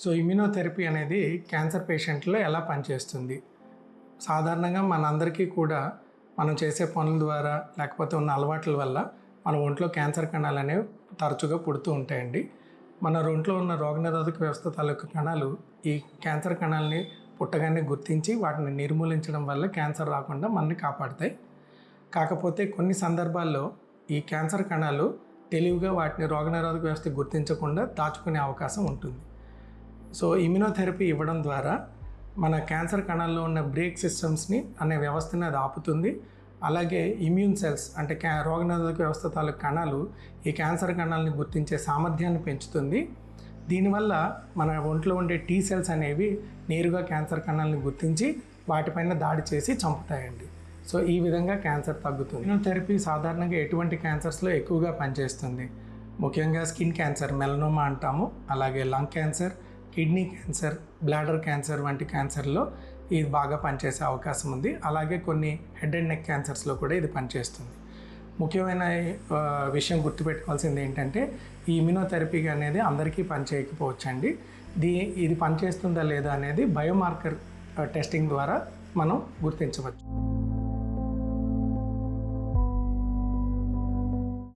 So immunotherapy అనేది cancer పేషెంట్లో ఎలా పనిచేస్తుంది? సాధారణంగా మనందరికీ కూడా మనం చేసే పనుల ద్వారా లేకపోతే ఉన్న అలవాట్ల వల్ల మన ఒంట్లో క్యాన్సర్ కణాలు అనేవి తరచుగా పుడుతూ ఉంటాయండి. మన ఒంట్లో ఉన్న రోగనిరోధక వ్యవస్థ తాలూకు కణాలు ఈ క్యాన్సర్ కణాలని పుట్టగానే గుర్తించి వాటిని నిర్మూలించడం వల్ల క్యాన్సర్ రాకుండా మనల్ని కాపాడుతాయి. కాకపోతే కొన్ని సందర్భాల్లో ఈ క్యాన్సర్ కణాలు తెలివిగా వాటిని రోగనిరోధక వ్యవస్థ గుర్తించకుండా దాచుకునే అవకాశం ఉంటుంది. సో ఇమ్యునోథెరపీ ఇవ్వడం ద్వారా మన క్యాన్సర్ కణాల్లో ఉన్న బ్రేక్ సిస్టమ్స్ని అనే వ్యవస్థని అది ఆపుతుంది. అలాగే ఇమ్యూన్ సెల్స్ అంటే రోగనిరోధక వ్యవస్థ తాలూకు కణాలు ఈ క్యాన్సర్ కణాలని గుర్తించే సామర్థ్యాన్ని పెంచుతుంది. దీనివల్ల మన ఒంట్లో ఉండే టీ సెల్స్ అనేవి నేరుగా క్యాన్సర్ కణాలని గుర్తించి వాటిపైన దాడి చేసి చంపుతాయండి. సో ఈ విధంగా క్యాన్సర్ తగ్గుతుంది. ఇమ్యునోథెరపీ సాధారణంగా ఎటువంటి క్యాన్సర్స్లో ఎక్కువగా పనిచేస్తుంది? ముఖ్యంగా స్కిన్ క్యాన్సర్ మెలనోమా అంటాము, అలాగే lung cancer, kidney cancer, bladder cancer వంటి క్యాన్సర్లో ఇది బాగా పనిచేసే అవకాశం ఉంది. అలాగే కొన్ని హెడ్ అండ్ నెక్ క్యాన్సర్స్లో కూడా ఇది పనిచేస్తుంది. ముఖ్యమైన విషయం గుర్తుపెట్టుకోవాల్సింది ఏంటంటే ఈ ఇమ్యునోథెరపీ అనేది అందరికీ పనిచేయకపోవచ్చండి. ఇది పనిచేస్తుందా లేదా అనేది బయోమార్కర్ టెస్టింగ్ ద్వారా మనం గుర్తించవచ్చు.